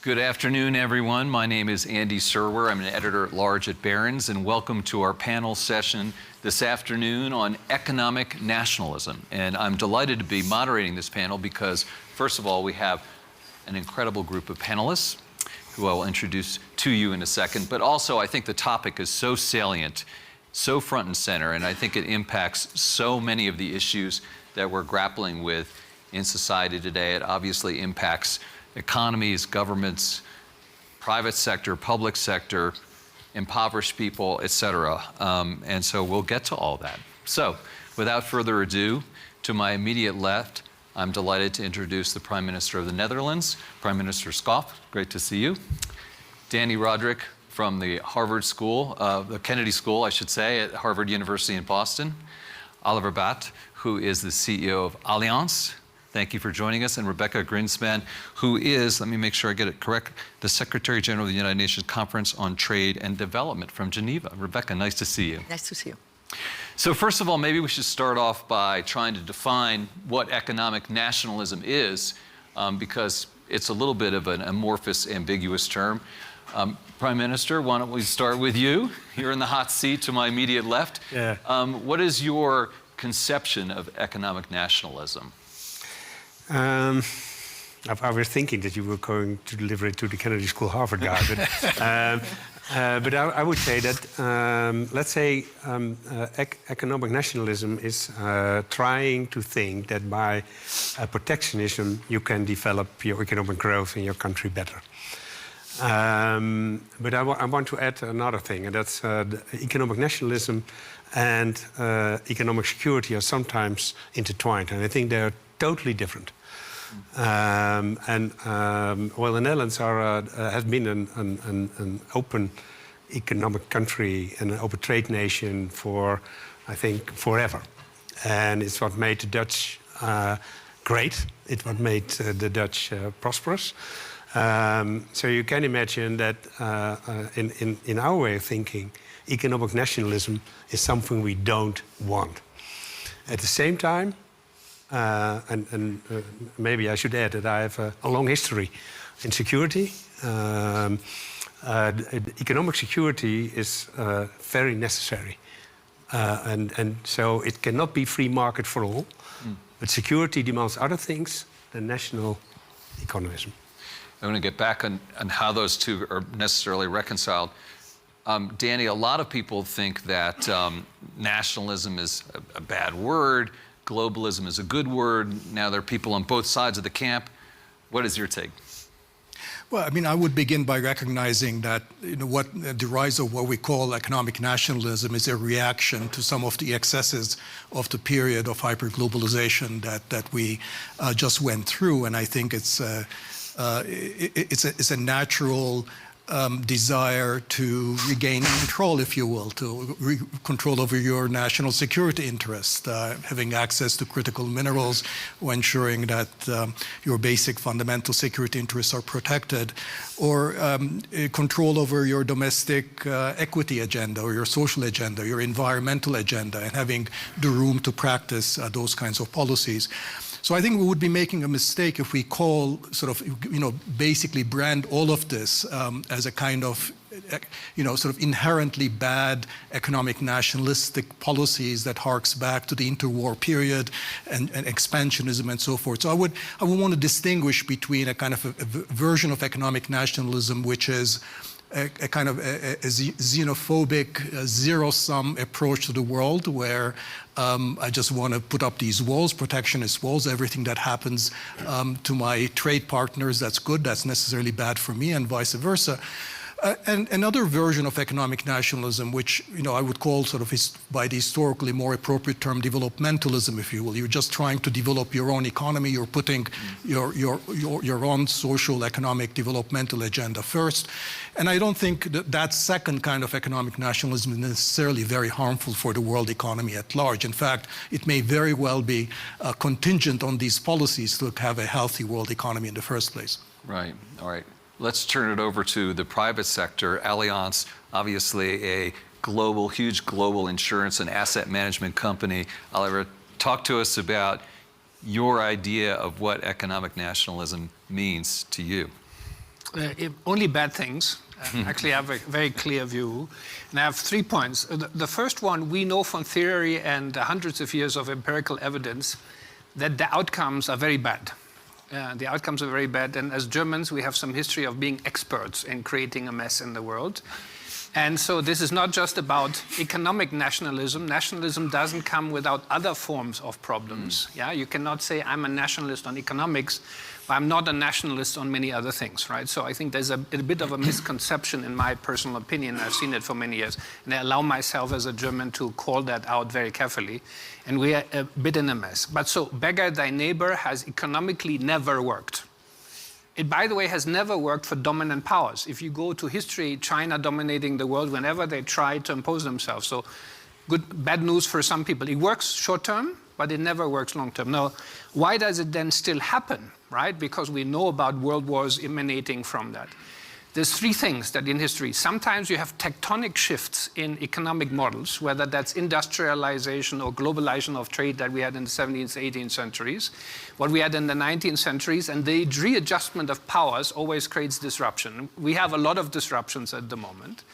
Good afternoon, everyone. My name is Andy Serwer. I'm an editor-at-large at Barron's, and welcome to our panel session this afternoon on economic nationalism. And I'm delighted to be moderating this panel because, first of all, we have an incredible group of panelists who I will introduce to you in a second. But also, I think the topic is so salient, so front and center, and I think it impacts so many of the issues that we're grappling with in society today. It obviously impacts economies, governments, private sector, public sector, impoverished people, et cetera. And so we'll get to all that. So without further ado, to my immediate left, I'm delighted to introduce the Prime Minister of the Netherlands, Prime Minister Schoof. Great to see you. Danny Roderick from the Harvard School, the Kennedy School, I should say, at Harvard University in Boston. Oliver Batt, who is the CEO of Allianz. Thank you for joining us. And Rebecca Grinspan, who is, let me make sure I get it correct, the Secretary General of the United Nations Conference on Trade and Development from Geneva. Rebecca, nice to see you. Nice to see you. So first of all, maybe we should start off by trying to define what economic nationalism is, because it's a little bit of an amorphous, ambiguous term. Prime Minister, why don't we start with you? You're in the hot seat to my immediate left. Yeah. What is your conception of economic nationalism? I was thinking that you were going to deliver it to the Kennedy School Harvard guy, but I would say that, let's say, economic nationalism is trying to think that by protectionism you can develop your economic growth in your country better. But I want to add another thing, and that's the economic nationalism and economic security are sometimes intertwined, and I think they're totally different. Well, the Netherlands has been an open economic country and an open trade nation for, I think, forever. And it's what made the Dutch great. It's what made the Dutch prosperous. So you can imagine that in our way of thinking, economic nationalism is something we don't want. At the same time, maybe I should add that I have a long history in security. Economic security is very necessary. And so it cannot be free market for all. But security demands other things than national economism. I'm going to get back on how those two are necessarily reconciled. Danny, a lot of people think that nationalism is a bad word. Globalism is a good word. Now there are people on both sides of the camp. What is your take? Well, I mean, I would begin by recognizing that what the rise of what we call economic nationalism is a reaction to some of the excesses of the period of hyperglobalization that we just went through, and I think it's a natural desire to regain control, if you will, to control over your national security interest, having access to critical minerals, or ensuring that your basic fundamental security interests are protected, or control over your domestic equity agenda, or your social agenda, your environmental agenda, and having the room to practice those kinds of policies. So I think we would be making a mistake if we call basically brand all of this as a kind of, sort of inherently bad economic nationalistic policies that harks back to the interwar period and expansionism and so forth. So I would want to distinguish between a kind of a version of economic nationalism which is a kind of a xenophobic, zero-sum approach to the world where I just want to put up these walls, protectionist walls, everything that happens to my trade partners, that's good, that's necessarily bad for me, and vice versa. And another version of economic nationalism, which I would call sort of by the historically more appropriate term developmentalism, if you will. You're just trying to develop your own economy. You're putting your own social, economic, developmental agenda first. And I don't think that second kind of economic nationalism is necessarily very harmful for the world economy at large. In fact, it may very well be contingent on these policies to have a healthy world economy in the first place. Right. All right. Let's turn it over to the private sector. Allianz, obviously a global, huge global insurance and asset management company. Oliver, talk to us about your idea of what economic nationalism means to you. Only bad things. Actually, I have a very clear view. And I have 3 points. The first one, we know from theory and hundreds of years of empirical evidence that the outcomes are very bad. The outcomes are very bad. And as Germans, we have some history of being experts in creating a mess in the world. And so this is not just about economic nationalism. Nationalism doesn't come without other forms of problems. Yeah, you cannot say I'm a nationalist on economics, but I'm not a nationalist on many other things, right? So I think there's a bit of a misconception in my personal opinion. I've seen it for many years, and I allow myself as a German to call that out very carefully. And we are a bit in a mess. But so beggar thy neighbor has economically never worked. It, by the way, has never worked for dominant powers. If you go to history, China dominating the world whenever they try to impose themselves. So bad news for some people. It works short term, but it never works long term. Now, why does it then still happen, right? Because we know about world wars emanating from that. There's 3 things that in history, sometimes you have tectonic shifts in economic models, whether that's industrialization or globalization of trade that we had in the 17th, 18th centuries, what we had in the 19th centuries, and the readjustment of powers always creates disruption. We have a lot of disruptions at the moment,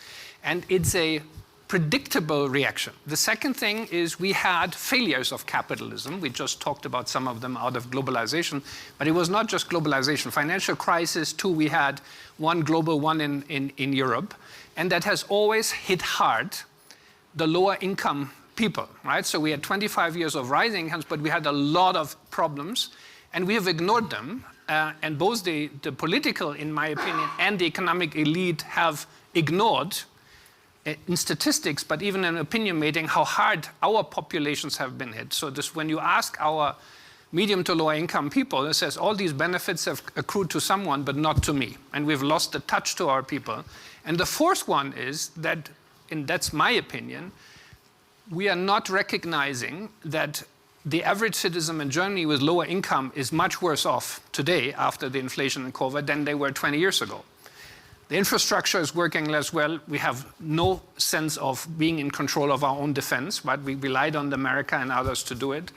and it's a predictable reaction. The second thing is we had failures of capitalism. We just talked about some of them out of globalization, but it was not just globalization. Financial crisis, too, we had one global, one in Europe, and that has always hit hard the lower income people, right? So we had 25 years of rising incomes, but we had a lot of problems, and we have ignored them, and both the political, in my opinion, and the economic elite have ignored in statistics, but even in opinion making, how hard our populations have been hit. So this, when you ask our medium to lower income people, it says all these benefits have accrued to someone, but not to me. And we've lost the touch to our people. And the fourth one is that, and that's my opinion, we are not recognizing that the average citizen in Germany with lower income is much worse off today after the inflation and COVID than they were 20 years ago. The infrastructure is working less well. We have no sense of being in control of our own defense, but we relied on America and others to do it.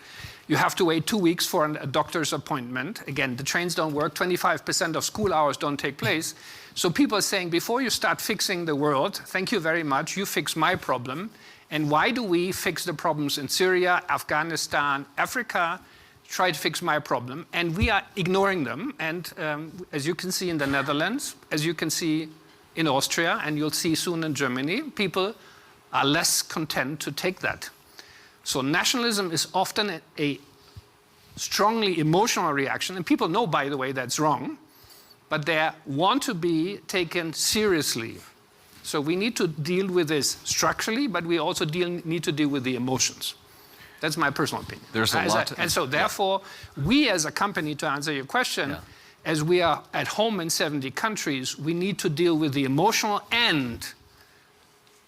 You have to wait 2 weeks for a doctor's appointment. Again, the trains don't work. 25% of school hours don't take place. So people are saying, before you start fixing the world, thank you very much, you fix my problem. And why do we fix the problems in Syria, Afghanistan, Africa, try to fix my problem, and we are ignoring them. And as you can see in the Netherlands, as you can see in Austria, and you'll see soon in Germany, people are less content to take that. So nationalism is often a strongly emotional reaction, and people know, by the way, that's wrong, but they want to be taken seriously. So we need to deal with this structurally, but we also need to deal with the emotions. That's my personal opinion. There's a lot. And so therefore, we as a company, to answer your question, as we are at home in 70 countries, we need to deal with the emotional and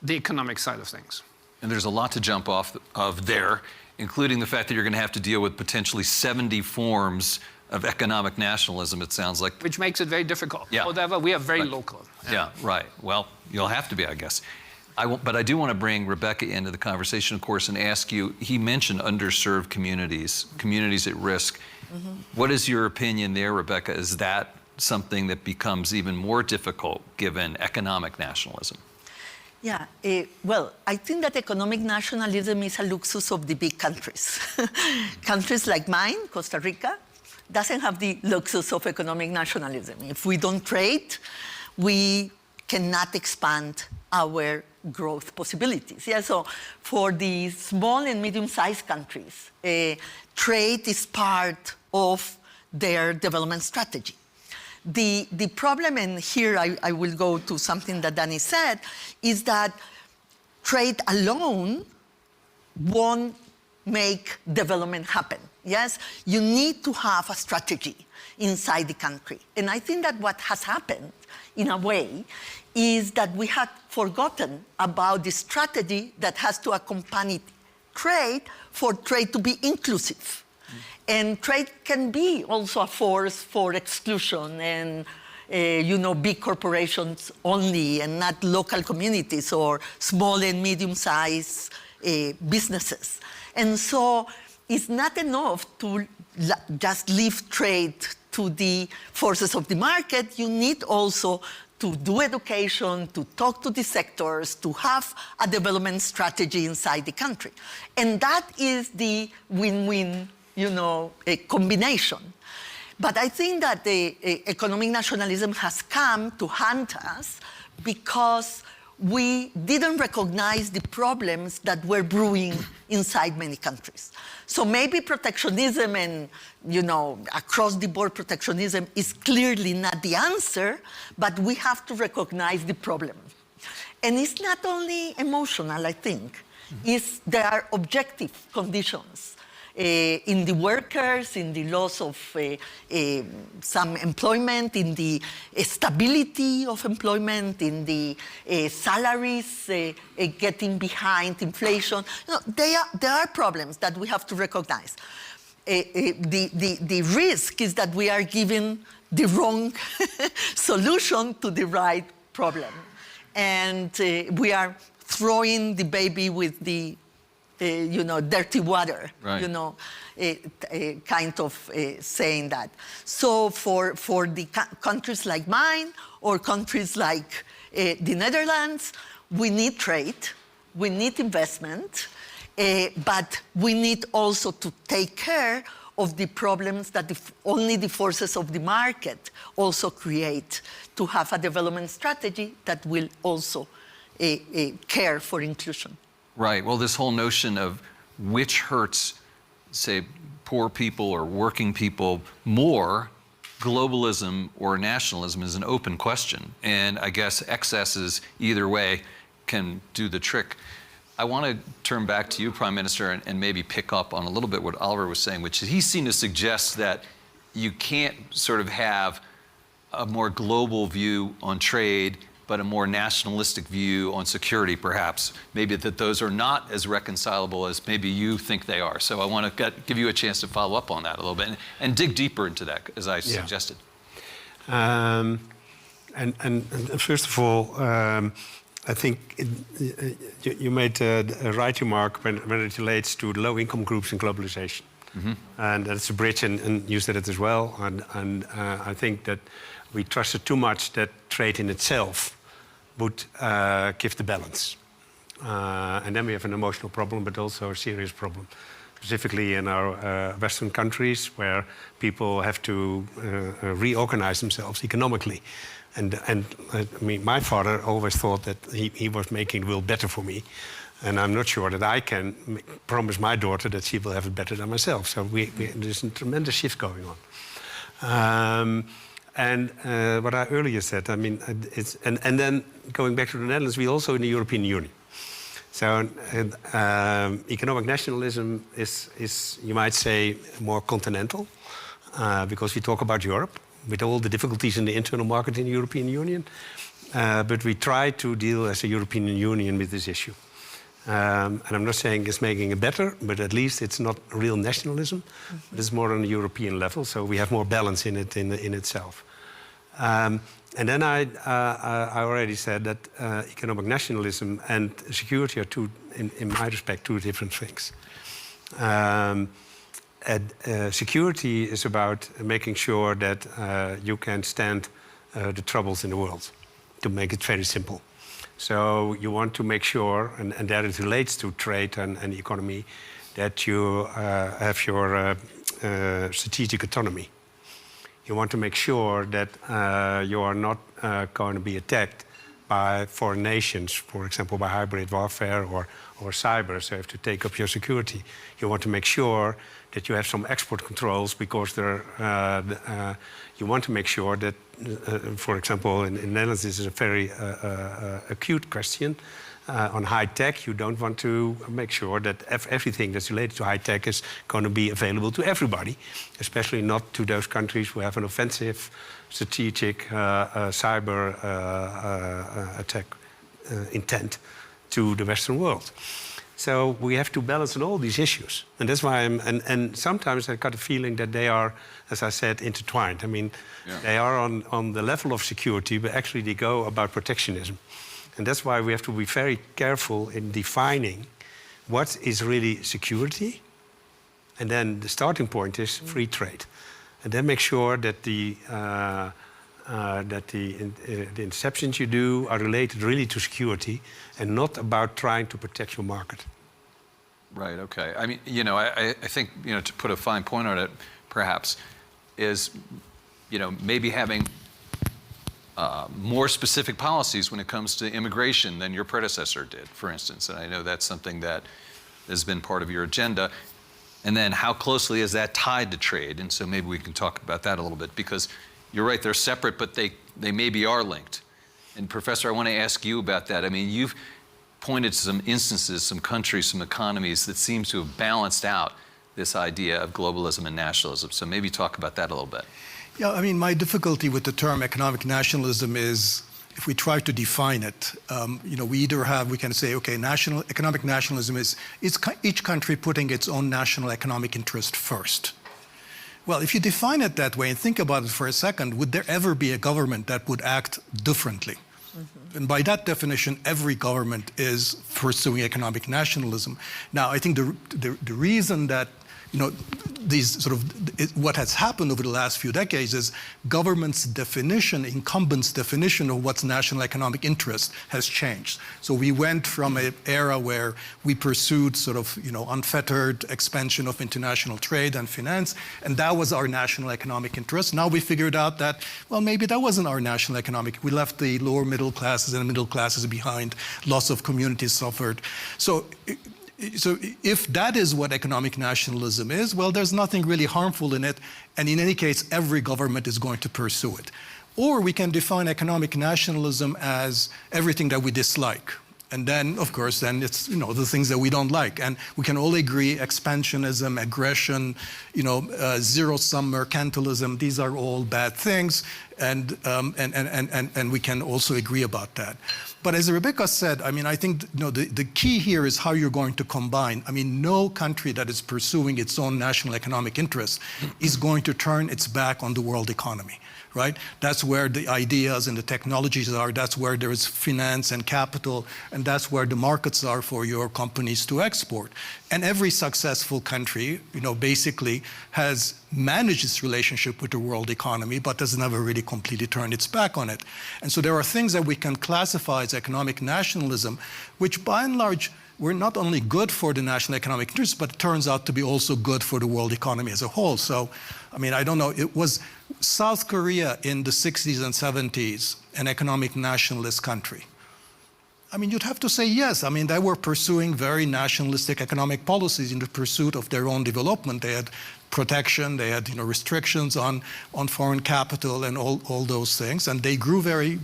the economic side of things. And there's a lot to jump off of there, including the fact that you're going to have to deal with potentially 70 forms of economic nationalism, it sounds like. Which makes it very difficult. Yeah. However, we are very local. Yeah, right. Well, you'll have to be, I guess. But I do want to bring Rebecca into the conversation, of course, and ask you, he mentioned underserved communities, communities at risk. Mm-hmm. What is your opinion there, Rebecca? Is that something that becomes even more difficult given economic nationalism? Yeah, well, I think that economic nationalism is a luxus of the big countries. Countries like mine, Costa Rica, doesn't have the luxus of economic nationalism. If we don't trade, we cannot expand our growth possibilities. Yeah, so for the small and medium-sized countries, trade is part of their development strategy. The problem, and here I will go to something that Danny said, is that trade alone won't make development happen. Yes, you need to have a strategy inside the country. And I think that what has happened, in a way, is that we had forgotten about the strategy that has to accompany trade for trade to be inclusive. And trade can be also a force for exclusion and, big corporations only and not local communities or small and medium-sized businesses. And so it's not enough to just leave trade to the forces of the market, you need also to do education, to talk to the sectors, to have a development strategy inside the country. And that is the win-win, combination. But I think that the economic nationalism has come to haunt us because we didn't recognize the problems that were brewing inside many countries. So maybe protectionism and, across-the-board protectionism is clearly not the answer, but we have to recognize the problem. And it's not only emotional, I think. There are objective conditions in the workers, in the loss of some employment, in the stability of employment, in the salaries getting behind inflation. There are problems that we have to recognize. The risk is that we are giving the wrong solution to the right problem. And we are throwing the baby with the dirty water, right. Kind of saying that. So for the countries like mine or countries like the Netherlands, we need trade, we need investment, but we need also to take care of the problems that only the forces of the market also create, to have a development strategy that will also care for inclusion. Right. Well, this whole notion of which hurts, say, poor people or working people more, globalism or nationalism, is an open question. And I guess excesses either way can do the trick. I want to turn back to you, Prime Minister, and maybe pick up on a little bit what Oliver was saying, which is he seemed to suggest that you can't sort of have a more global view on trade, but a more nationalistic view on security, perhaps. Maybe that those are not as reconcilable as maybe you think they are. So I want to give you a chance to follow up on that a little bit and dig deeper into that, as I suggested. And first of all, I think you made a right remark when it relates to the low-income groups and globalization. Mm-hmm. And that's a bridge, and you said it as well. And I think that we trusted too much that trade in itself would give the balance. And then we have an emotional problem, but also a serious problem, specifically in our Western countries, where people have to reorganize themselves economically. And I mean, my father always thought that he was making the world better for me. And I'm not sure that I can promise my daughter that she will have it better than myself. So there's a tremendous shift going on. And what I earlier said, I mean, and then going back to the Netherlands, we also in the European Union. So economic nationalism is, you might say, more continental, because we talk about Europe with all the difficulties in the internal market in the European Union. But we try to deal as a European Union with this issue. And I'm not saying it's making it better, but at least it's not real nationalism. Mm-hmm. It's more on a European level, so we have more balance in it in itself. And then I already said that economic nationalism and security are in my respect, two different things. Security is about making sure that you can stand the troubles in the world, to make it very simple. So you want to make sure, and that it relates to trade and the economy, that you have your strategic autonomy. You want to make sure that you are not going to be attacked by foreign nations, for example, by hybrid warfare or cyber, so you have to take up your security. You want to make sure that you have some export controls because you want to make sure that, for example, in the Netherlands, this is a very acute question. On high tech, you don't want to make sure that everything that's related to high tech is going to be available to everybody, especially not to those countries who have an offensive, strategic cyber attack intent to the Western world. So we have to balance on all these issues. And that's why and sometimes I got a feeling that they are, as I said, intertwined. I mean, they are on the level of security, but actually they go about protectionism. And that's why we have to be very careful in defining what is really security. And then the starting point is free trade. and then make sure that the interceptions you do are related really to security and not about trying to protect your market. Right, okay. I mean, you know, I think, you know, to put a fine point on it, perhaps, is, you know, maybe having more specific policies when it comes to immigration than your predecessor did, for instance. And I know that's something that has been part of your agenda. And then how closely is that tied to trade? And so maybe we can talk about that a little bit, because you're right, they're separate, but they maybe are linked. And Professor, I want to ask you about that. I mean, you've pointed to some instances, some countries, some economies that seem to have balanced out this idea of globalism and nationalism. So maybe talk about that a little bit. Yeah, I mean, my difficulty with the term economic nationalism is, if we try to define it, you know, we can say, okay, economic nationalism is each country putting its own national economic interest first. Well, if you define it that way and think about it for a second, would there ever be a government that would act differently? Mm-hmm. And by that definition, every government is pursuing economic nationalism. Now, I think the reason that, you know, what has happened over the last few decades is government's definition, incumbents' definition of what's national economic interest has changed. So we went from an era where we pursued sort of, you know, unfettered expansion of international trade and finance, and that was our national economic interest. Now we figured out that, well, maybe that wasn't our national economic. We left the lower middle classes and the middle classes behind. Lots of communities suffered. So if that is what economic nationalism is, well, there's nothing really harmful in it, and in any case, every government is going to pursue it. Or we can define economic nationalism as everything that we dislike. And then, of course, then it's, you know, the things that we don't like. And we can all agree expansionism, aggression, you know, zero-sum mercantilism, these are all bad things. And we can also agree about that. But as Rebecca said, I mean, I think, you know, the key here is how you're going to combine. I mean, no country that is pursuing its own national economic interests is going to turn its back on the world economy. Right? That's where the ideas and the technologies are. That's where there is finance and capital, and that's where the markets are for your companies to export. And every successful country, you know, basically has managed its relationship with the world economy, but has never really completely turned its back on it. And so there are things that we can classify as economic nationalism, which by and large were not only good for the national economic interests, but it turns out to be also good for the world economy as a whole. So, I mean, I don't know, it was South Korea in the 60s and 70s, an economic nationalist country. I mean, you'd have to say yes. I mean, they were pursuing very nationalistic economic policies in the pursuit of their own development. They had protection, they had, you know, restrictions on foreign capital and all those things, and they grew very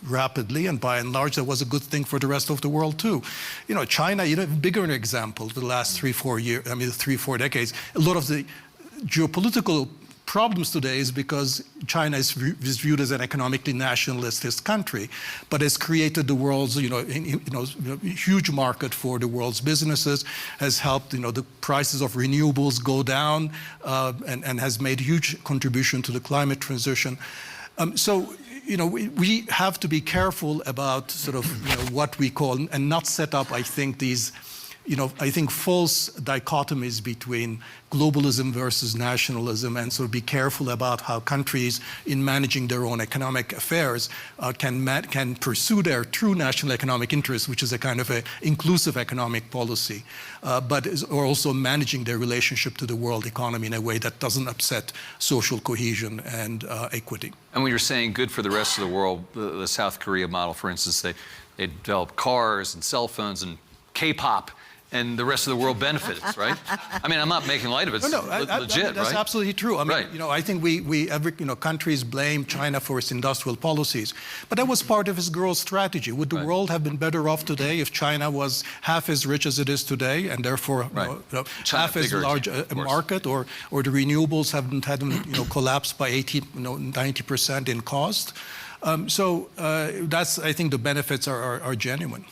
rapidly, and by and large that was a good thing for the rest of the world too. You know, China, you know, bigger example, the last 3-4 years, I mean 3-4 decades, a lot of the geopolitical problems today is because China is viewed as an economically nationalist country, but has created the world's, huge market for the world's businesses, has helped, you know, the prices of renewables go down, and has made huge contribution to the climate transition. So, you know, we have to be careful about sort of, you know, what we call, and not set up, I think, these, you know, I think false dichotomies between globalism versus nationalism, and so be careful about how countries, in managing their own economic affairs, can pursue their true national economic interests, which is a kind of a inclusive economic policy, but is also managing their relationship to the world economy in a way that doesn't upset social cohesion and equity. And when you're saying good for the rest of the world, the South Korea model, for instance, they develop cars and cell phones and K-pop, and the rest of the world benefits, right? I mean, I'm not making light of it. It's legit, that's right? absolutely true. I mean, right. You know, I think countries blame China for its industrial policies, but that was part of its growth strategy. Would the right. world have been better off today if China was half as rich as it is today, and therefore right. half as large a market, or the renewables hadn't collapsed by 90% in cost? So that's, I think, the benefits are genuine.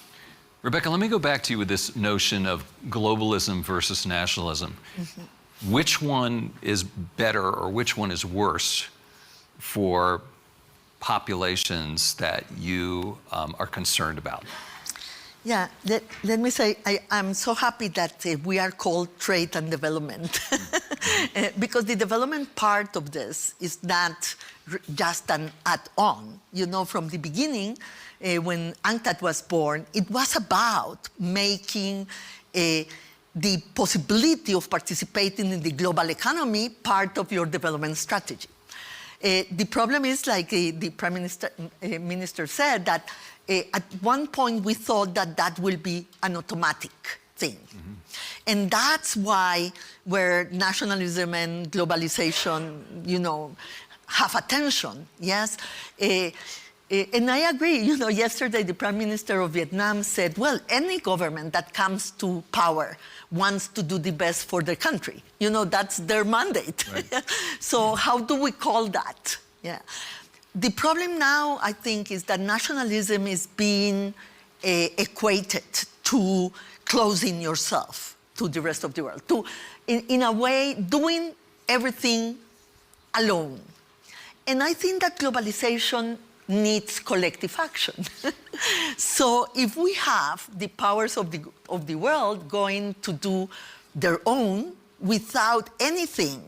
Rebecca, let me go back to you with this notion of globalism versus nationalism. Mm-hmm. Which one is better or which one is worse for populations that you are concerned about? Yeah, let me say, I'm so happy that we are called trade and development. Because the development part of this is not just an add-on. You know, from the beginning, when UNCTAD was born, it was about making the possibility of participating in the global economy part of your development strategy. The problem is, like the Prime Minister said, that at one point we thought that that will be an automatic thing. Mm-hmm. And that's why where nationalism and globalization, you know, have a tension, yes? And I agree, you know, yesterday the Prime Minister of Vietnam said, well, any government that comes to power wants to do the best for their country. You know, that's their mandate. Right. So how do we call that? Yeah. The problem now, I think, is that nationalism is being equated to closing yourself to the rest of the world, to, in a way, doing everything alone. And I think that globalization needs collective action. So if we have the powers of the world going to do their own without anything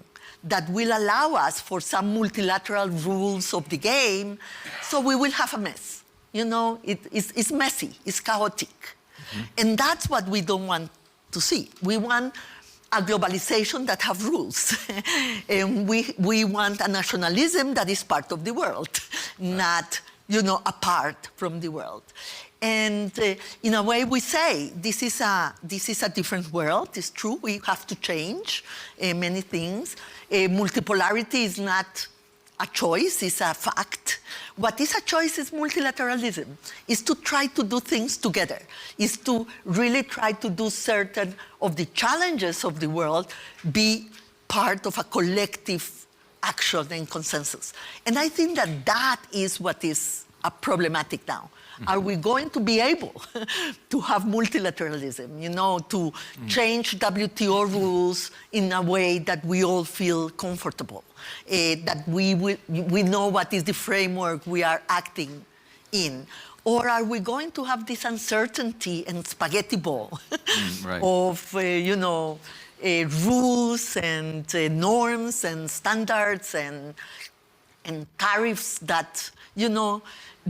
that will allow us for some multilateral rules of the game, so we will have a mess. You know, it's messy, it's chaotic. Mm-hmm. And that's what we don't want to see. We want a globalization that have rules. And we want a nationalism that is part of the world, not, you know, apart from the world. And in a way, we say this is a different world. It's true. We have to change many things. Multipolarity is not a choice; it's a fact. What is a choice is multilateralism. Is to try to do things together. Is to really try to do certain of the challenges of the world be part of a collective action and consensus. And I think that that is what is problematic now. Mm-hmm. Are we going to be able to have multilateralism, you know, to change WTO rules in a way that we all feel comfortable, that we know what is the framework we are acting in? Or are we going to have this uncertainty and spaghetti ball right. of, you know, rules and norms and standards and tariffs that, you know,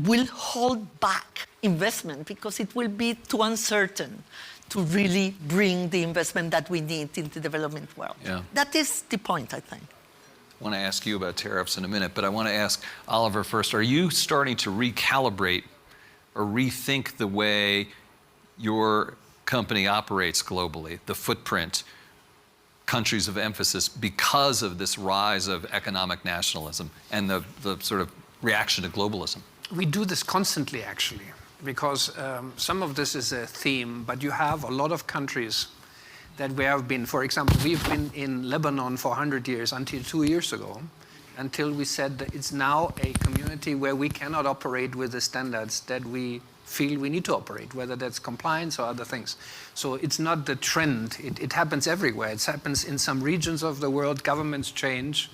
will hold back investment because it will be too uncertain to really bring the investment that we need in the development world. Yeah. That is the point, I think. I want to ask you about tariffs in a minute, but I want to ask Oliver first. Are you starting to recalibrate or rethink the way your company operates globally, the footprint, countries of emphasis, because of this rise of economic nationalism and the sort of reaction to globalism? We do this constantly, actually, because some of this is a theme, but you have a lot of countries that we have been, for example, we've been in Lebanon for 100 years until 2 years ago, until we said that it's now a community where we cannot operate with the standards that we feel we need to operate, whether that's compliance or other things. So it's not the trend. It happens everywhere. It happens in some regions of the world. Governments change.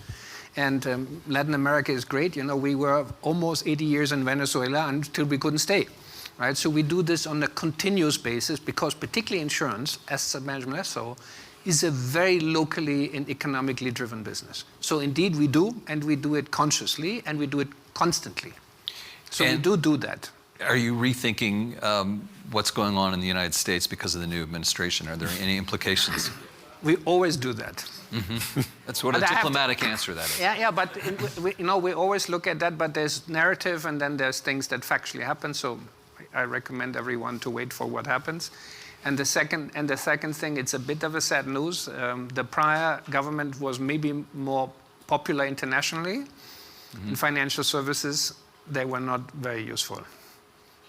And Latin America is great. You know, we were almost 80 years in Venezuela until we couldn't stay, right? So we do this on a continuous basis because particularly insurance, asset management, so is a very locally and economically driven business. So indeed we do, and we do it consciously, and we do it constantly. So and we do that. Are you rethinking what's going on in the United States because of the new administration? Are there any implications? We always do that. Mm-hmm. That's what a diplomatic answer that is. Yeah, but we always look at that, but there's narrative and then there's things that factually happen. So I recommend everyone to wait for what happens. And the second thing, it's a bit of a sad news. The prior government was maybe more popular internationally. Mm-hmm. In financial services, they were not very useful.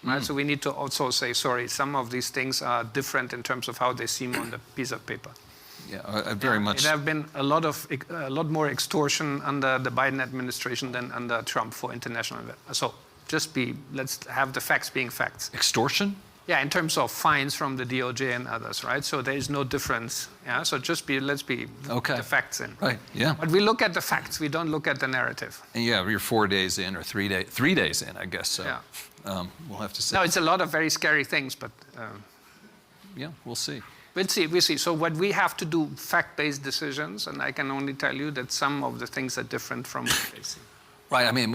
Right? So we need to also say, sorry, some of these things are different in terms of how they seem on the piece of paper. Yeah, very much. There have been a lot more extortion under the Biden administration than under Trump for international. So let's have the facts being facts. Extortion? Yeah, in terms of fines from the DOJ and others, right? So there is no difference. Yeah, so let's be Okay. the facts in. Right, yeah. But we look at the facts. We don't look at the narrative. And yeah, you're 4 days in or 3 days in, I guess. So Yeah. we'll have to see. No, it's a lot of very scary things, but Yeah, we'll see. we'll see. So what we have to do, fact-based decisions, and I can only tell you that some of the things are different from what they see. Right. I mean,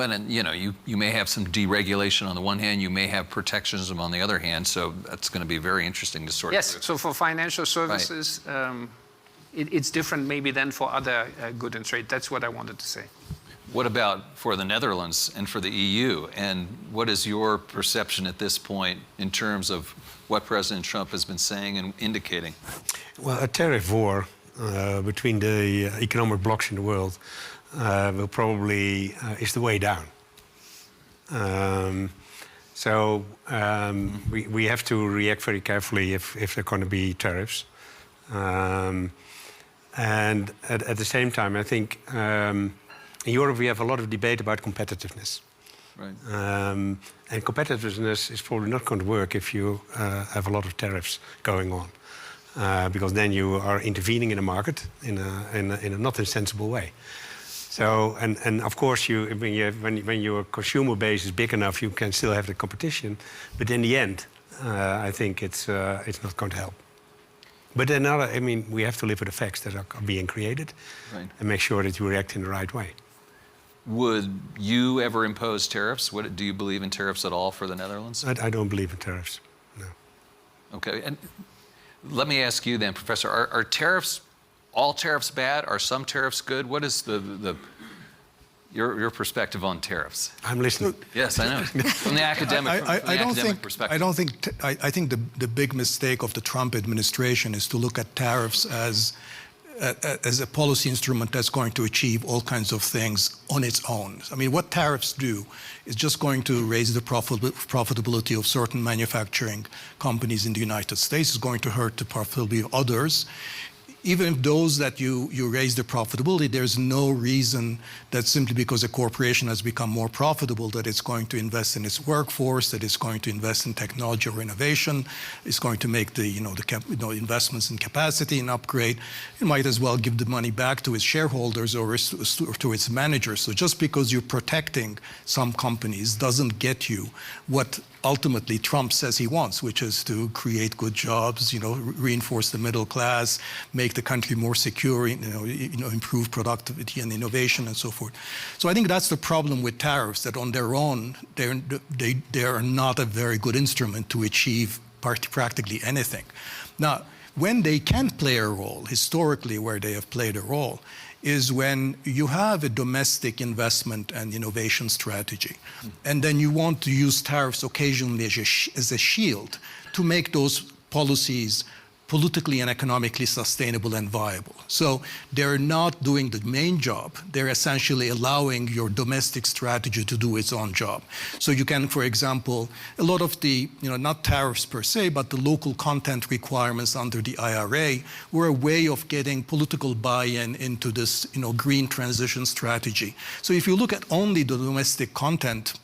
you may have some deregulation on the one hand, you may have protectionism on the other hand. So that's going to be very interesting to sort Yes. through. So for financial services, it's different maybe than for other goods and trade. That's what I wanted to say. What about for the Netherlands and for the EU? And what is your perception at this point in terms of what President Trump has been saying and indicating? Well, a tariff war between the economic blocs in the world will probably is the way down. We have to react very carefully if there are going to be tariffs. And at the same time, I think in Europe we have a lot of debate about competitiveness. Right. And competitiveness is probably not going to work if you have a lot of tariffs going on. Because then you are intervening in a market in a not insensible way. So, and of course, when your consumer base is big enough, you can still have the competition. But in the end, I think it's not going to help. But we have to live with the facts that are being created, Right. and make sure that you react in the right way. Would you ever impose tariffs? Do you believe in tariffs at all for the Netherlands? I don't believe in tariffs. No. Okay. And let me ask you then, Professor, are tariffs, all tariffs bad? Are some tariffs good? What is your perspective on tariffs? I'm listening. Yes, I know. From the academic, perspective. I think the big mistake of the Trump administration is to look at tariffs as a policy instrument that's going to achieve all kinds of things on its own. I mean, what tariffs do is just going to raise the profitability of certain manufacturing companies in the United States. It's going to hurt the profitability of others. Even if those that you raise the profitability, there's no reason that simply because a corporation has become more profitable that it's going to invest in its workforce, that it's going to invest in technology or innovation, it's going to make the investments in capacity and upgrade. It might as well give the money back to its shareholders or to its managers. So just because you're protecting some companies doesn't get you what ultimately Trump says he wants, which is to create good jobs, reinforce the middle class, make the country more secure, improve productivity and innovation and so forth. So I think that's the problem with tariffs, that on their own, they are not a very good instrument to achieve practically anything. Now, when they can play a role, historically where they have played a role, is when you have a domestic investment and innovation strategy, and then you want to use tariffs occasionally as a shield to make those policies politically and economically sustainable and viable. So they're not doing the main job. They're essentially allowing your domestic strategy to do its own job. So you can, for example, a lot of the, not tariffs per se, but the local content requirements under the IRA were a way of getting political buy-in into this, green transition strategy. So if you look at only the domestic content,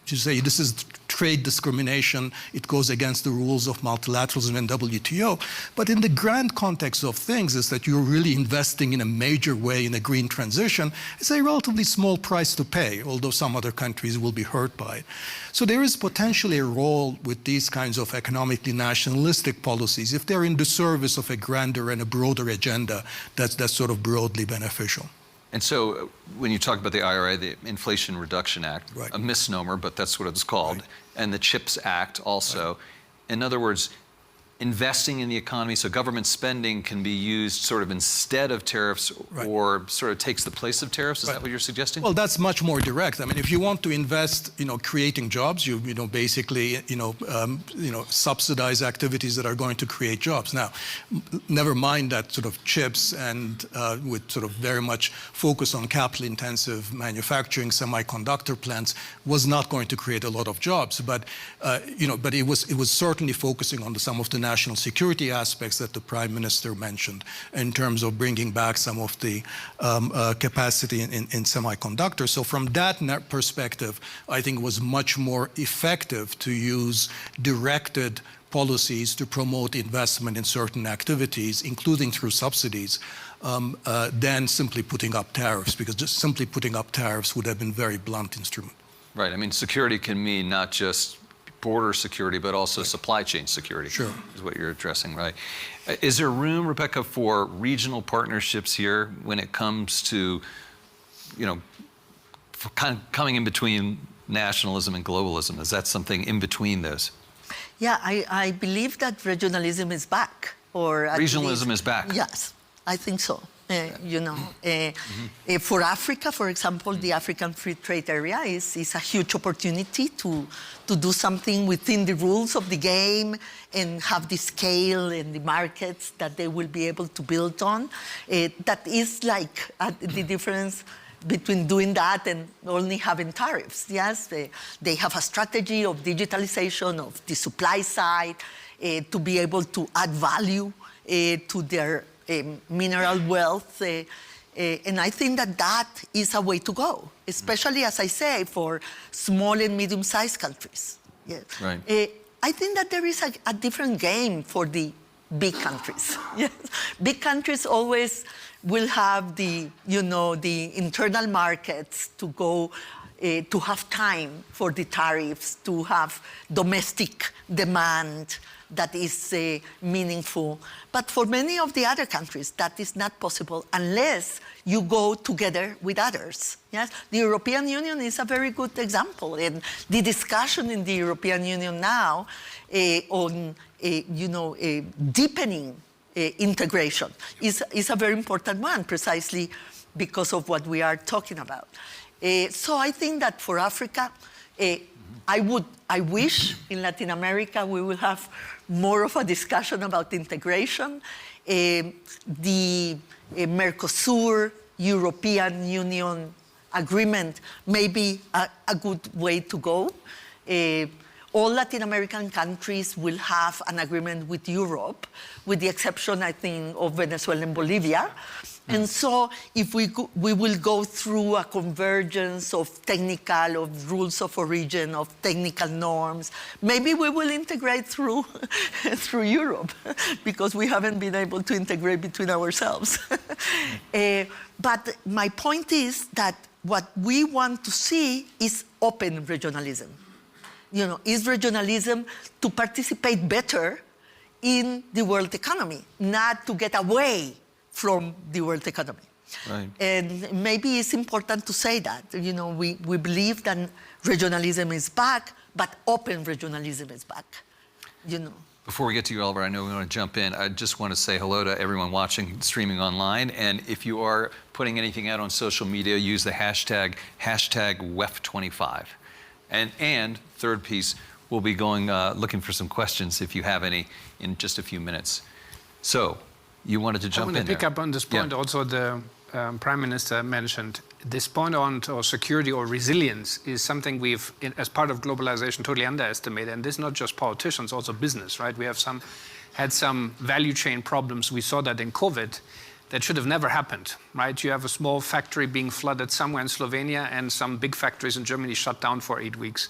you say this is trade discrimination, it goes against the rules of multilateralism and WTO. But in the grand context of things is that you're really investing in a major way in a green transition. It's a relatively small price to pay, although some other countries will be hurt by it. So there is potentially a role with these kinds of economically nationalistic policies if they're in the service of a grander and a broader agenda that's sort of broadly beneficial. And so when you talk about the IRA, the Inflation Reduction Act, right. a misnomer, but that's what it's called, right. and the CHIPS Act also. Right. In other words, investing in the economy, so government spending can be used sort of instead of tariffs, right. or sort of takes the place of tariffs. Is right. that what you're suggesting? Well, that's much more direct. I mean, if you want to invest, creating jobs, you basically, subsidize activities that are going to create jobs. Now, never mind that sort of chips and with sort of very much focus on capital-intensive manufacturing, semiconductor plants was not going to create a lot of jobs. But, but it was certainly focusing on some of the national security aspects that the Prime Minister mentioned in terms of bringing back some of the capacity in semiconductors. So from that perspective, I think it was much more effective to use directed policies to promote investment in certain activities, including through subsidies, than simply putting up tariffs, because just simply putting up tariffs would have been a very blunt instrument. Right. I mean, security can mean not just border security, but also supply chain security. Sure. Is what you're addressing, right? Is there room, Rebecca, for regional partnerships here when it comes to, for kind of coming in between nationalism and globalism? Is that something in between those? Yeah, I believe that regionalism is back. Or regionalism is back? Yes, I think so. For Africa, for example, the African Free Trade Area is a huge opportunity to do something within the rules of the game and have the scale and the markets that they will be able to build on. That is like the difference between doing that and only having tariffs. Yes, they have a strategy of digitalization of the supply side to be able to add value to their mineral wealth, and I think that is a way to go, especially, as I say, for small and medium-sized countries. Yes. Right. I think that there is a different game for the big countries. Yes. Big countries always will have the internal markets to go, to have time for the tariffs, to have domestic demand that is meaningful. But for many of the other countries, that is not possible unless you go together with others. Yes? The European Union is a very good example. And the discussion in the European Union now on deepening integration is a very important one, precisely because of what we are talking about. So I think that for Africa, I wish in Latin America we will have more of a discussion about integration. The Mercosur European Union agreement may be a good way to go. All Latin American countries will have an agreement with Europe, with the exception, I think, of Venezuela and Bolivia. And so if we will go through a convergence of rules of origin, of technical norms, maybe we will integrate through Europe, because we haven't been able to integrate between ourselves. But my point is that what we want to see is open regionalism. Is regionalism to participate better in the world economy, not to get away from the world economy. Right. And maybe it's important to say that. We believe that regionalism is back, but open regionalism is back. Before we get to you, Oliver, I know we want to jump in. I just want to say hello to everyone watching, streaming online. And if you are putting anything out on social media, use the hashtag WEF25. And third piece, we'll be going looking for some questions if you have any in just a few minutes. So, you wanted to jump in there. I want to pick up on this point. Yeah. Also, the Prime Minister mentioned this point on security or resilience is something we've, as part of globalization, totally underestimated. And this is not just politicians, also business, right? We have had some value chain problems. We saw that in COVID that should have never happened, right? You have a small factory being flooded somewhere in Slovenia and some big factories in Germany shut down for 8 weeks.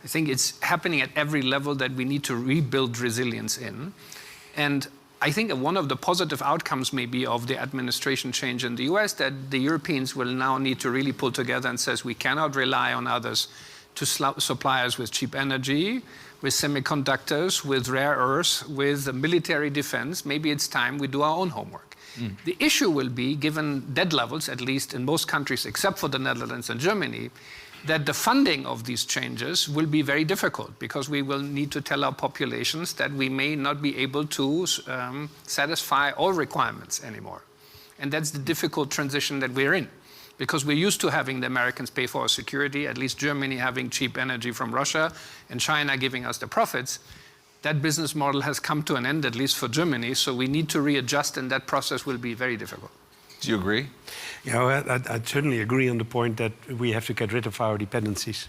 I think it's happening at every level that we need to rebuild resilience in. And I think one of the positive outcomes maybe of the administration change in the US that the Europeans will now need to really pull together and says we cannot rely on others to supply us with cheap energy, with semiconductors, with rare earths, with military defense. Maybe it's time we do our own homework. The issue will be, given debt levels, at least in most countries except for the Netherlands and Germany, that the funding of these changes will be very difficult because we will need to tell our populations that we may not be able to satisfy all requirements anymore. And that's the difficult transition that we're in, because we're used to having the Americans pay for our security, at least Germany having cheap energy from Russia and China giving us the profits. That business model has come to an end, at least for Germany, so we need to readjust, and that process will be very difficult. Do you agree? I certainly agree on the point that we have to get rid of our dependencies.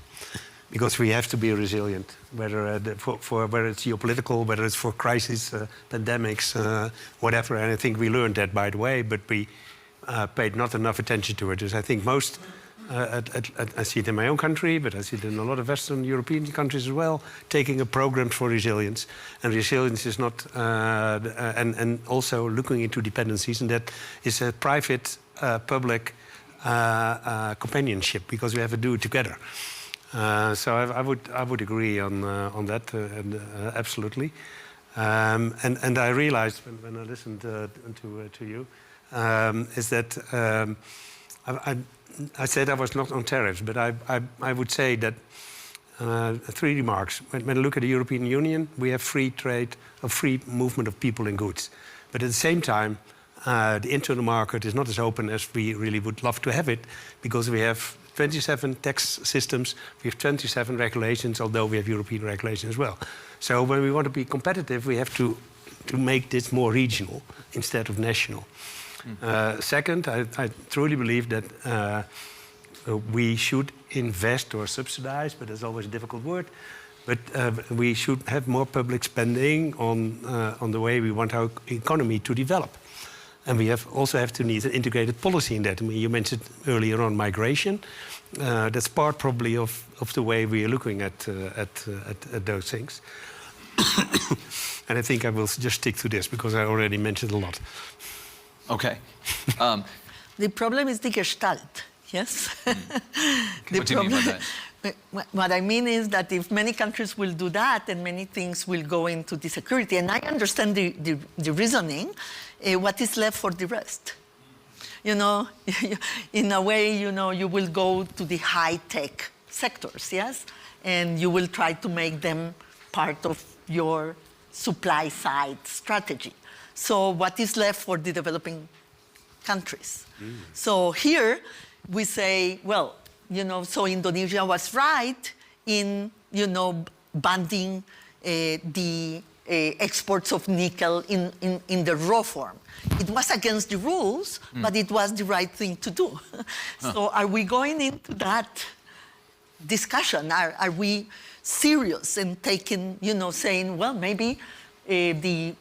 because we have to be resilient, whether whether it's geopolitical, whether it's for crisis, pandemics, whatever. And I think we learned that, by the way, but we paid not enough attention to it. As I think most, I see it in my own country, but I see it in a lot of Western European countries as well, taking a program for resilience. And resilience is not, and also looking into dependencies, and that is a private, public companionship, because we have to do it together. So I would agree on that, absolutely. And I realized when I listened to you, is that I said I was not on tariffs, but I would say that 3 remarks. When I look at the European Union, we have free trade, a free movement of people and goods. But at the same time, the internal market is not as open as we really would love to have it, because we have 27 tax systems, we have 27 regulations, although we have European regulation as well. So when we want to be competitive, we have to make this more regional instead of national. Second, I truly believe that we should invest or subsidize, but that's always a difficult word. But we should have more public spending on the way we want our economy to develop. And we also have to need an integrated policy in that. I mean, you mentioned earlier on migration. That's part probably of the way we are looking at those things. And I think I will just stick to this, because I already mentioned a lot. Okay. The problem is the gestalt, yes? What do you mean by that? What I mean is that if many countries will do that, and many things will go into the security, and I understand the reasoning, what is left for the rest? You know, in a way, you know, you will go to the high-tech sectors, yes? And you will try to make them part of your supply-side strategy. So what is left for the developing countries? So here we say, well, you know, so Indonesia was right in, you know, banning the exports of nickel in the raw form. It was against the rules, but it was the right thing to do. So are we going into that discussion? Are we serious in taking, you know, saying, well, maybe the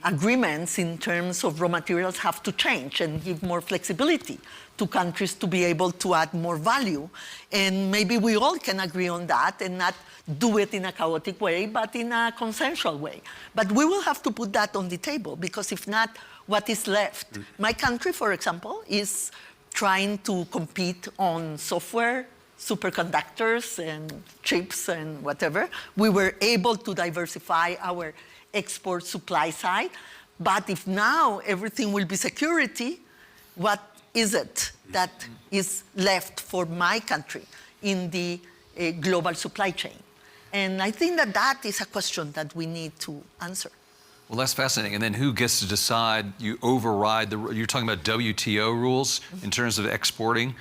agreements in terms of raw materials have to change and give more flexibility to countries to be able to add more value. And maybe we all can agree on that and not do it in a chaotic way, but in a consensual way. But we will have to put that on the table, because if not, what is left? My country, for example, is trying to compete on software, superconductors and chips and whatever. We were able to diversify our export supply side, but if now everything will be security, what is it that is left for my country in the global supply chain? And I think that that is a question that we need to answer. Well, that's fascinating. And then who gets to decide? You override you're talking about WTO rules in terms of exporting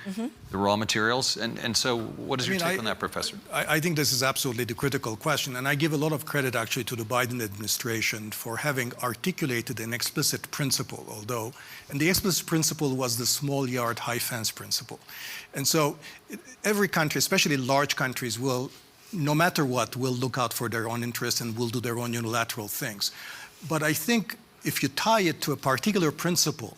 the raw materials. And so what is your take on that, Professor? I think this is absolutely the critical question. And I give a lot of credit actually to the Biden administration for having articulated an explicit principle, and the explicit principle was the small yard, high fence principle. And so every country, especially large countries, will, no matter what, will look out for their own interests and will do their own unilateral things. But I think if you tie it to a particular principle,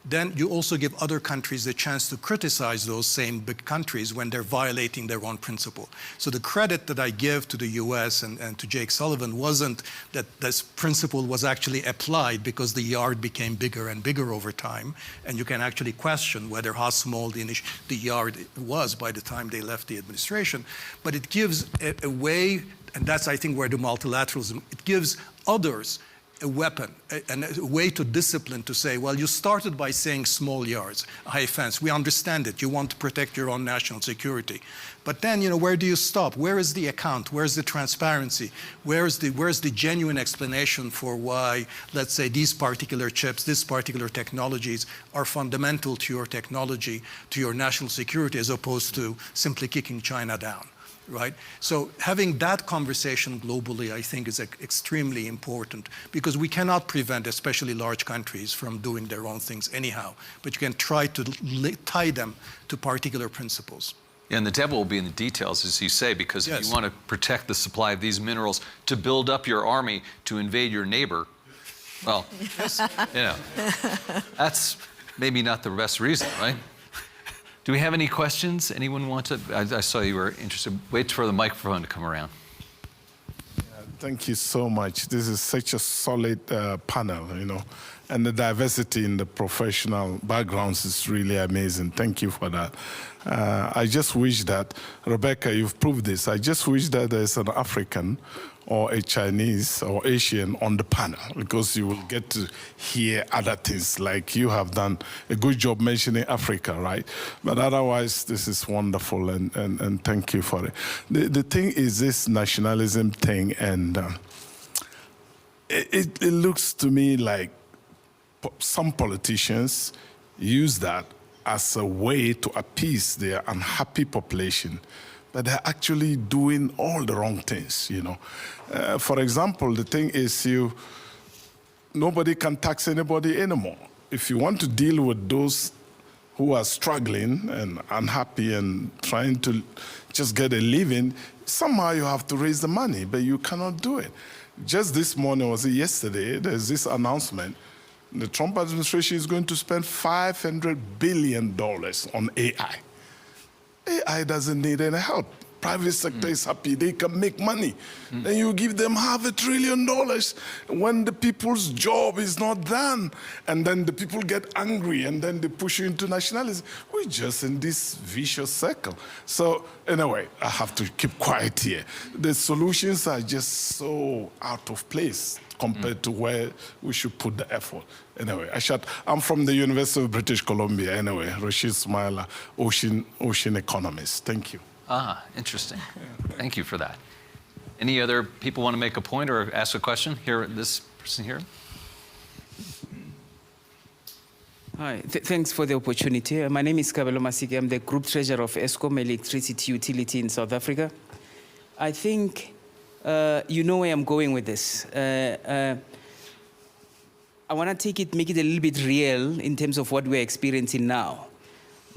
then you also give other countries a chance to criticize those same big countries when they're violating their own principle. So the credit that I give to the US and to Jake Sullivan wasn't that this principle was actually applied because the yard became bigger and bigger over time, and you can actually question whether how small the yard was by the time they left the administration. But it gives a way, and that's I think where the multilateralism, it gives others a weapon, a way to discipline, to say, well, you started by saying small yards, high fence. We understand it. You want to protect your own national security. But then, you know, where do you stop? Where is the account? Where's the transparency? Where's the genuine explanation for why, let's say, these particular chips, these particular technologies are fundamental to your technology, to your national security, as opposed to simply kicking China down? Right? So having that conversation globally, I think, is extremely important, because we cannot prevent, especially large countries, from doing their own things anyhow. But you can try to tie them to particular principles. And the devil will be in the details, as you say, because if you want to protect the supply of these minerals to build up your army to invade your neighbor, well, you know, that's maybe not the best reason, right? Do we have any questions? Anyone want to? I saw you were interested. Wait for the microphone to come around. Thank you so much. This is such a solid panel, you know, and the diversity in the professional backgrounds is really amazing. Thank you for that. I just wish that, Rebecca, you've proved this. I just wish that there's an African or a Chinese or Asian on the panel, because you will get to hear other things, like you have done a good job mentioning Africa, right? But otherwise, this is wonderful, and thank you for it. The thing is this nationalism thing, and it looks to me like some politicians use that as a way to appease their unhappy population, but they're actually doing all the wrong things, you know. For example, the thing is nobody can tax anybody anymore. If you want to deal with those who are struggling and unhappy and trying to just get a living, somehow you have to raise the money, but you cannot do it. Just this morning, was it yesterday, there's this announcement. The Trump administration is going to spend $500 billion on AI. AI doesn't need any help. Private sector is happy, they can make money. Then you give them $500 billion when the people's job is not done. And then the people get angry and then they push you into nationalism. We're just in this vicious circle. So anyway, I have to keep quiet here. The solutions are just so out of place compared to where we should put the effort. Anyway, I'm from the University of British Columbia anyway, Rashid Smaila, ocean economist. Thank you. Ah, interesting. Thank you for that. Any other people want to make a point or ask a question? Here, this person here. Hi, thanks for the opportunity. My name is Kabelo Masike. I'm the Group Treasurer of Eskom Electricity Utility in South Africa. I think you know where I'm going with this. I want to make it a little bit real in terms of what we're experiencing now.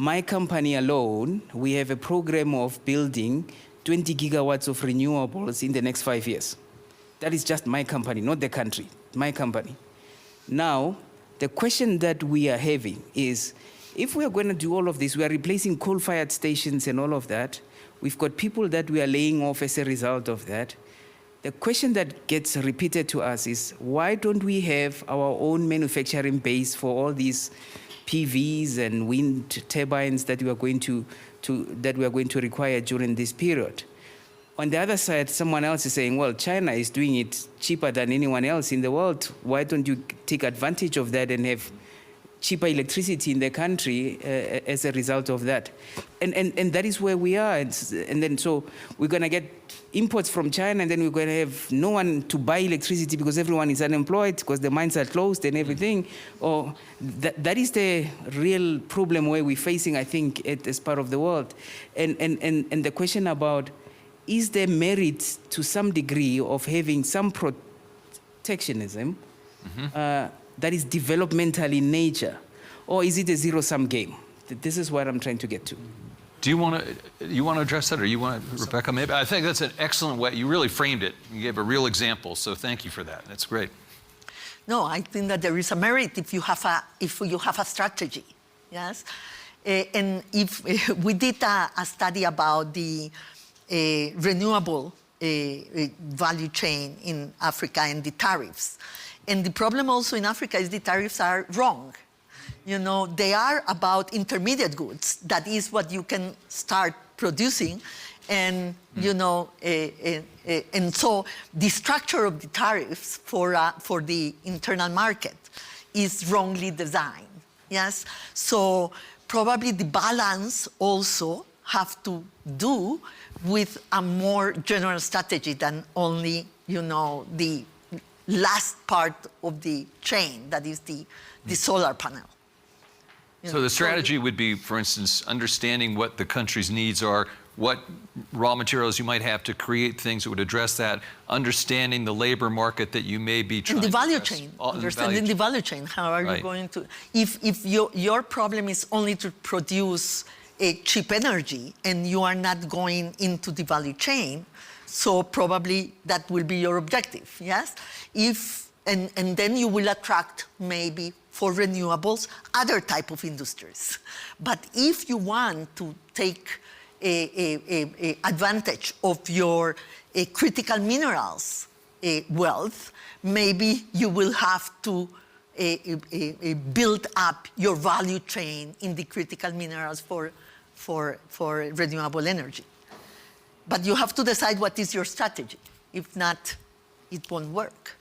My company alone, we have a program of building 20 gigawatts of renewables in the next 5 years. That is just my company, not the country, my company. Now, the question that we are having is, if we are going to do all of this, we are replacing coal-fired stations and all of that. We've got people that we are laying off as a result of that. The question that gets repeated to us is, why don't we have our own manufacturing base for all these PVs and wind turbines that we are going to require during this period? On the other side, someone else is saying, well, China is doing it cheaper than anyone else in the world. Why don't you take advantage of that and have cheaper electricity in the country as a result of that? And that is where we are. And then so we're going to get imports from China, and then we're going to have no one to buy electricity because everyone is unemployed because the mines are closed and everything. Or that is the real problem where we're facing, I think, as part of the world. And the question about, is there merit to some degree of having some protectionism that is developmental in nature, or is it a zero-sum game? This is what I'm trying to get to. Do you want to address that, or you want to, Rebecca? Maybe I think that's an excellent way. You really framed it. You gave a real example, so thank you for that. That's great. No, I think that there is a merit if you have a strategy. Yes, and if we did a study about the renewable value chain in Africa and the tariffs. And the problem also in Africa is the tariffs are wrong. You know, they are about intermediate goods. That is what you can start producing. And, you know, and so the structure of the tariffs for the internal market is wrongly designed. Yes? So probably the balance also have to do with a more general strategy than only, you know, the last part of the chain, that is the solar panel. So the strategy would be, for instance, understanding what the country's needs are, what raw materials you might have to create things that would address that, understanding the labor market that you may be trying to address. The value chain, understanding the value chain. How are you going to, if your problem is only to produce cheap energy and you are not going into the value chain, so probably that will be your objective, yes? And then you will attract maybe for renewables other type of industries. But if you want to take advantage of your critical minerals wealth, maybe you will have to build up your value chain in the critical minerals for renewable energy. But you have to decide what is your strategy. If not, it won't work.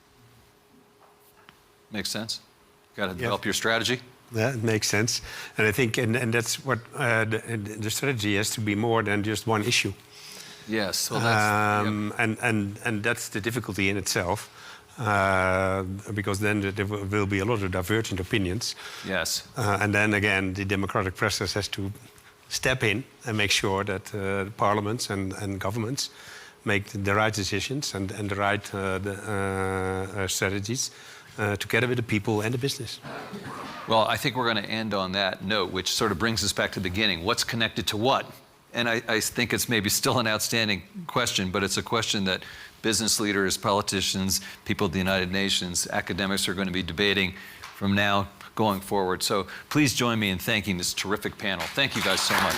Makes sense. Got to develop your strategy. That makes sense. And I think, and that's what the strategy has to be more than just one issue. Yes. Well, that's, and that's the difficulty in itself, because then there will be a lot of divergent opinions. Yes. And then again, the democratic process has to step in and make sure that parliaments and governments make the right decisions and the right strategies together with the people and the business. Well, I think we're going to end on that note, which sort of brings us back to the beginning. What's connected to what? And I think it's maybe still an outstanding question, but it's a question that business leaders, politicians, people at the United Nations, academics are going to be debating from now going forward. So please join me in thanking this terrific panel. Thank you guys so much.